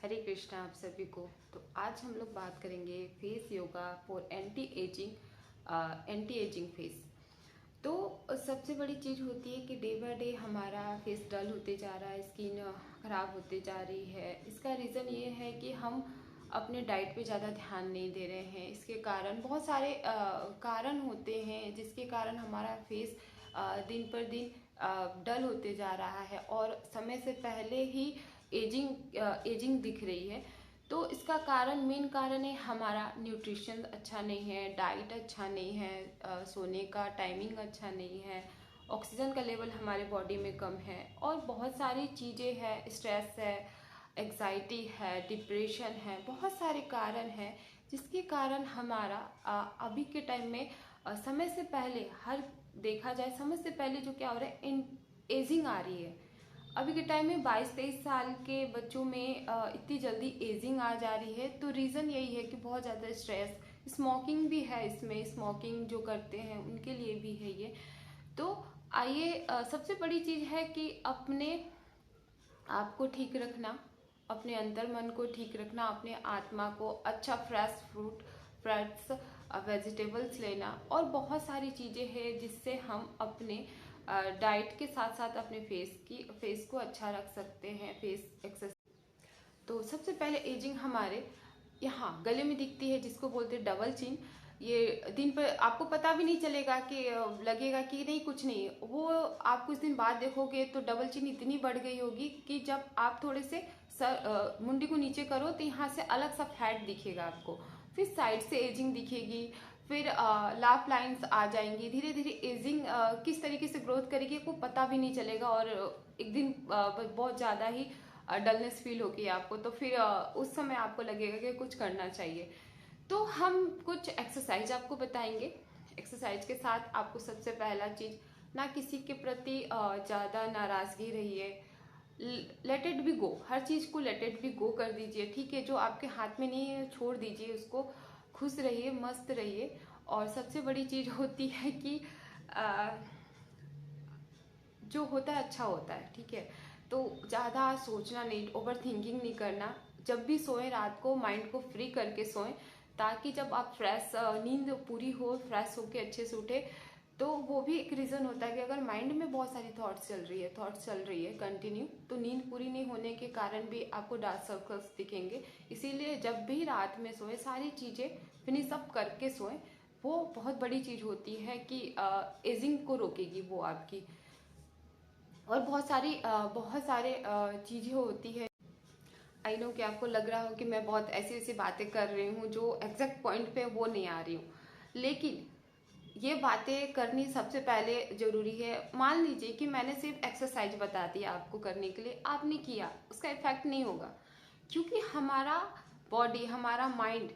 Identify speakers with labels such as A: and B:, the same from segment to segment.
A: हरे कृष्णा आप सभी को। तो आज हम लोग बात करेंगे face yoga for anti ageing face. तो सबसे बड़ी चीज़ होती है कि डे बाय डे हमारा फेस डल होते जा रहा है, स्किन खराब होते जा रही है। इसका रीज़न ये है कि हम अपने डाइट पे ज़्यादा ध्यान नहीं दे रहे हैं। इसके कारण बहुत सारे कारण होते हैं जिसके कारण हमारा फेस दिन पर दिन डल होते जा रहा है और समय से पहले ही एजिंग दिख रही है। तो इसका कारण मेन कारण है हमारा न्यूट्रिशन अच्छा नहीं है, डाइट अच्छा नहीं है, सोने का टाइमिंग अच्छा नहीं है, ऑक्सीजन का लेवल हमारे बॉडी में कम है और बहुत सारी चीज़ें हैं, स्ट्रेस है, एग्जाइटी है, डिप्रेशन है, बहुत सारे कारण हैं जिसके कारण हमारा अभी के टाइम में समय से पहले हर देखा जाए समय से पहले जो क्या हो रहा है, एजिंग आ रही है। अभी के टाइम में 22-23 साल के बच्चों में इतनी जल्दी एजिंग आ जा रही है। तो रीज़न यही है कि बहुत ज़्यादा स्ट्रेस, स्मोकिंग भी है इसमें, स्मोकिंग जो करते हैं उनके लिए भी है ये। तो आइए, सबसे बड़ी चीज़ है कि अपने आप को ठीक रखना, अपने अंतर मन को ठीक रखना, अपने आत्मा को अच्छा फ्रेश फ्रूट्स वेजिटेबल्स लेना और बहुत सारी चीज़ें हैं जिससे हम अपने डाइट के साथ साथ अपने फेस को अच्छा रख सकते हैं। फेस एक्सरसाइज, तो सबसे पहले एजिंग हमारे यहाँ गले में दिखती है जिसको बोलते हैं डबल चिन। ये दिन पर आपको पता भी नहीं चलेगा कि लगेगा कि नहीं कुछ नहीं, वो आप कुछ दिन बाद देखोगे तो डबल चिन इतनी बढ़ गई होगी कि जब आप थोड़े से मुंडी को नीचे करो तो यहाँ से अलग सा फैट दिखेगा आपको, फिर साइड से एजिंग दिखेगी, फिर लाफ लाइंस आ जाएंगी। धीरे धीरे एजिंग किस तरीके से ग्रोथ करेगी आपको पता भी नहीं चलेगा और एक दिन बहुत ज़्यादा ही डलनेस फील होगी आपको। तो फिर उस समय आपको लगेगा कि कुछ करना चाहिए। तो हम कुछ एक्सरसाइज आपको बताएंगे। एक्सरसाइज के साथ आपको सबसे पहला चीज़, ना किसी के प्रति ज़्यादा नाराज़गी रही है, लेट इट बी गो, हर चीज़ को लेट इट बी गो कर दीजिए, ठीक है। जो आपके हाथ में नहीं है छोड़ दीजिए उसको, खुश रहिए, मस्त रहिए। और सबसे बड़ी चीज़ होती है कि आ, जो होता है अच्छा होता है, ठीक है। तो ज़्यादा सोचना नहीं, ओवर थिंकिंग नहीं करना। जब भी सोएं रात को माइंड को फ्री करके सोएं, ताकि जब आप फ्रेश नींद पूरी हो, फ्रेश होके अच्छे से उठे। तो वो भी एक रीज़न होता है कि अगर माइंड में बहुत सारी थॉट्स चल रही है कंटिन्यू, तो नींद पूरी नहीं होने के कारण भी आपको डार्क सर्कल्स दिखेंगे। इसीलिए जब भी रात में सोए सारी चीज़ें फिनिश अप करके सोएं। वो बहुत बड़ी चीज़ होती है कि एजिंग को रोकेगी वो आपकी। और बहुत सारे चीज़ें होती है। आई नो कि आपको लग रहा हो कि मैं बहुत ऐसी ऐसी बातें कर रही हूँ जो एग्जैक्ट पॉइंट पे वो नहीं आ रही हूँ, लेकिन ये बातें करनी सबसे पहले ज़रूरी है। मान लीजिए कि मैंने सिर्फ एक्सरसाइज बता दिया आपको करने के लिए, आपने किया, उसका इफेक्ट नहीं होगा, क्योंकि हमारा बॉडी, हमारा माइंड,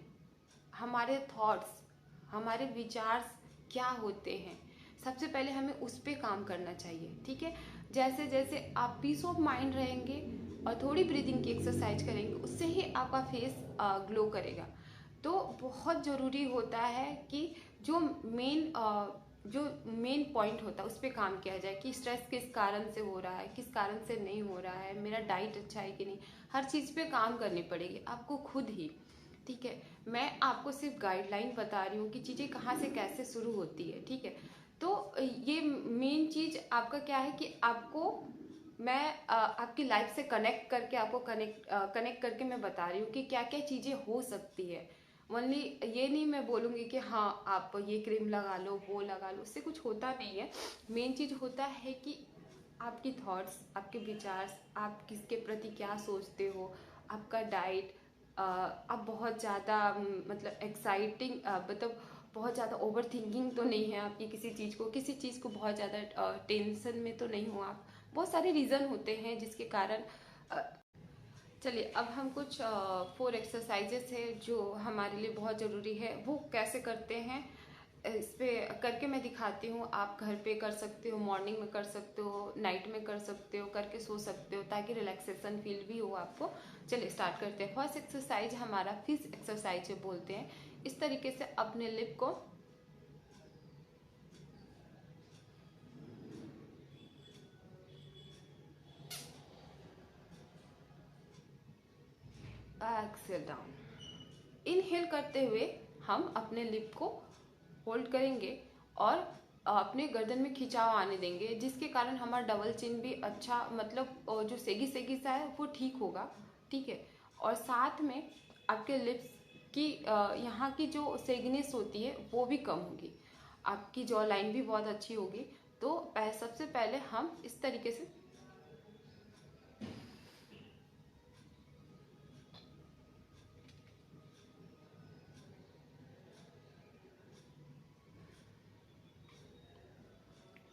A: हमारे थॉट्स, हमारे विचार क्या होते हैं, सबसे पहले हमें उस पर काम करना चाहिए, ठीक है। जैसे जैसे आप पीस ऑफ माइंड रहेंगे और थोड़ी ब्रीदिंग की एक्सरसाइज करेंगे, उससे ही आपका फेस ग्लो करेगा। तो बहुत ज़रूरी होता है कि जो मेन जो मेन पॉइंट होता है उस पर काम किया जाए कि स्ट्रेस किस कारण से हो रहा है, किस कारण से नहीं हो रहा है, मेरा डाइट अच्छा है कि नहीं। हर चीज़ पे काम करनी पड़ेगी आपको खुद ही, ठीक है। मैं आपको सिर्फ गाइडलाइन बता रही हूँ कि चीज़ें कहाँ से कैसे शुरू होती है, ठीक है। तो ये मेन चीज़ आपका क्या है कि आपको मैं आपकी लाइफ से कनेक्ट करके, आपको कनेक्ट करके मैं बता रही हूँ कि क्या क्या चीज़ें हो सकती है। ओनली ये नहीं मैं बोलूँगी कि हाँ आप ये क्रीम लगा लो, वो लगा लो, उससे कुछ होता नहीं है। मेन चीज़ होता है कि आपकी थॉट्स, आपके विचार, आप किसके प्रति क्या सोचते हो, आपका डाइट, आप बहुत ज़्यादा मतलब एक्साइटिंग, मतलब बहुत ज़्यादा ओवर थिंकिंग तो नहीं है आपकी किसी चीज़ को बहुत ज़्यादा टेंशन में तो नहीं हो आप। बहुत सारे रीज़न होते हैं जिसके कारण। चलिए अब हम कुछ 4 एक्सरसाइजेस है जो हमारे लिए बहुत ज़रूरी है, वो कैसे करते हैं इस पे करके मैं दिखाती हूँ। आप घर पे कर सकते हो, मॉर्निंग में कर सकते हो, नाइट में कर सकते हो, करके सो सकते हो ताकि रिलैक्सेशन फील भी हो आपको। चलिए स्टार्ट करते हैं। फर्स्ट एक्सरसाइज हमारा फिश एक्सरसाइज बोलते हैं। इस तरीके से अपने लिप को एक्सेल डाउन। इनहेल करते हुए हम अपने लिप को होल्ड करेंगे और अपने गर्दन में खिंचाव आने देंगे, जिसके कारण हमारा डबल चिन भी अच्छा मतलब जो सेगी सेगी सा है वो ठीक होगा। ठीक है, और साथ में आपके लिप्स की यहाँ की जो सेगनेस होती है वो भी कम होगी, आपकी जॉ लाइन भी बहुत अच्छी होगी। तो सबसे पहले हम इस तरीके से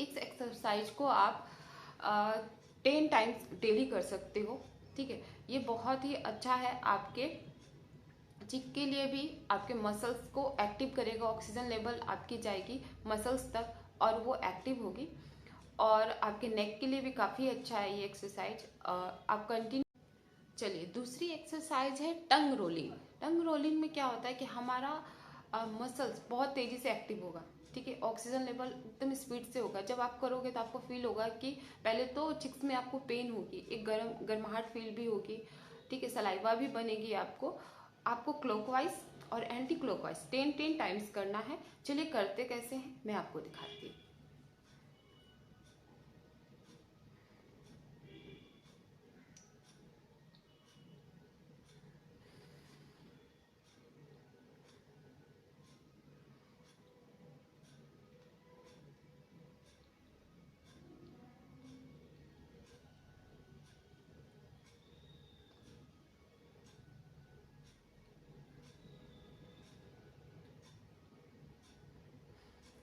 A: इस एक्सरसाइज को आप 10 टाइम्स डेली कर सकते हो। ठीक है, ये बहुत ही अच्छा है आपके चिक के लिए भी, आपके मसल्स को एक्टिव करेगा, ऑक्सीजन लेवल आपकी जाएगी मसल्स तक और वो एक्टिव होगी। और आपके नेक के लिए भी काफ़ी अच्छा है ये एक्सरसाइज। आप कंटिन्यू। चलिए, दूसरी एक्सरसाइज है टंग रोलिंग। टंग रोलिंग में क्या होता है कि हमारा मसल्स बहुत तेजी से एक्टिव होगा। ठीक है, ऑक्सीजन लेवल एकदम स्पीड से होगा। जब आप करोगे तो आपको फील होगा कि पहले तो चिक्स में आपको पेन होगी, एक गर्माहट फील भी होगी। ठीक है, सलाइवा भी बनेगी आपको क्लॉकवाइज और एंटी क्लॉकवाइज 10 टाइम्स करना है। चलिए करते कैसे हैं मैं आपको दिखाती हूँ।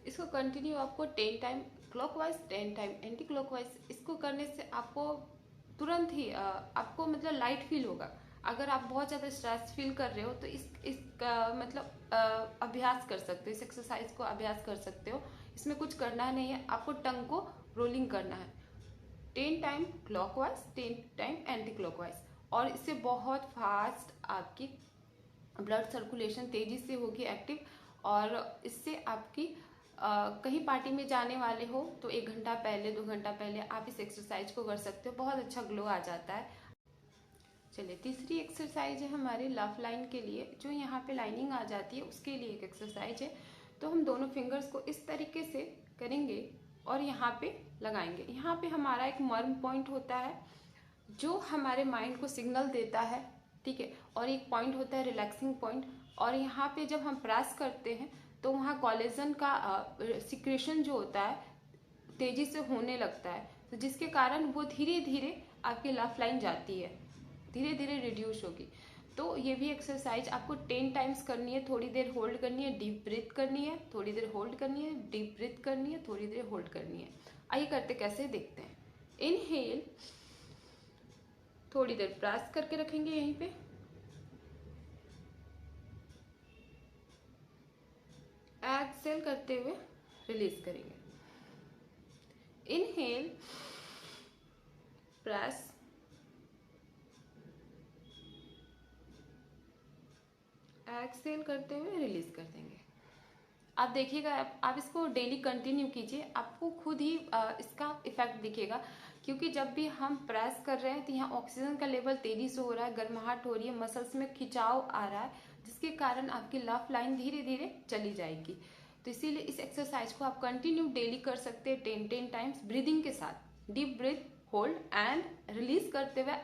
A: इसको कंटिन्यू आपको 10 time clockwise 10 time anti clockwise, इसको करने से आपको तुरंत ही आपको मतलब लाइट फील होगा। अगर आप बहुत ज़्यादा स्ट्रेस फील कर रहे हो तो इसका मतलब अभ्यास कर सकते हो, इस एक्सरसाइज को अभ्यास कर सकते हो। इसमें कुछ करना नहीं है, आपको टंग को रोलिंग करना है 10 time clockwise 10 time anti clockwise. और इससे बहुत फास्ट आपकी ब्लड सर्कुलेशन तेजी से होगी एक्टिव। और इससे आपकी कहीं पार्टी में जाने वाले हो तो 1 घंटा पहले 2 घंटा पहले आप इस एक्सरसाइज को कर सकते हो, बहुत अच्छा ग्लो आ जाता है। चलिए, तीसरी एक्सरसाइज है हमारी लव लाइन के लिए, जो यहाँ पे लाइनिंग आ जाती है उसके लिए एक एक्सरसाइज है। तो हम दोनों फिंगर्स को इस तरीके से करेंगे और यहाँ पे लगाएंगे। यहाँ पे हमारा एक मर्म पॉइंट होता है जो हमारे माइंड को सिग्नल देता है। ठीक है, और एक पॉइंट होता है रिलैक्सिंग पॉइंट। और यहाँ पे जब हम प्रेस करते हैं तो वहाँ कोलेजन का सिक्रेशन जो होता है तेजी से होने लगता है, तो जिसके कारण वो धीरे धीरे आपकी लव लाइन जाती है, धीरे धीरे रिड्यूस होगी। तो ये भी एक्सरसाइज आपको 10 टाइम्स करनी है। थोड़ी देर होल्ड करनी है, डीप ब्रीथ करनी है, थोड़ी देर होल्ड करनी है, डीप ब्रीथ करनी है, थोड़ी देर होल्ड करनी है। आइए करते कैसे देखते हैं। इनहेल, थोड़ी देर प्रेस करके रखेंगे यहीं पे। एक्सेल करते हुए रिलीज करेंगे। इनहेल, प्रेस, एक्सेल करते हुए रिलीज कर देंगे। आप देखिएगा, आप इसको डेली कंटिन्यू कीजिए, आपको खुद ही इसका इफेक्ट दिखेगा। क्योंकि जब भी हम प्रेस कर रहे हैं तो यहाँ ऑक्सीजन का लेवल तेजी से हो रहा है, गर्माहट हो रही है, मसल्स में खिंचाव आ रहा है, जिसके कारण आपकी लव लाइन धीरे धीरे चली जाएगी। तो इसीलिए इस एक्सरसाइज को आप कंटिन्यू डेली कर सकते हैं 10 टाइम्स ब्रीदिंग के साथ। Deep breath, hold and release करते हुए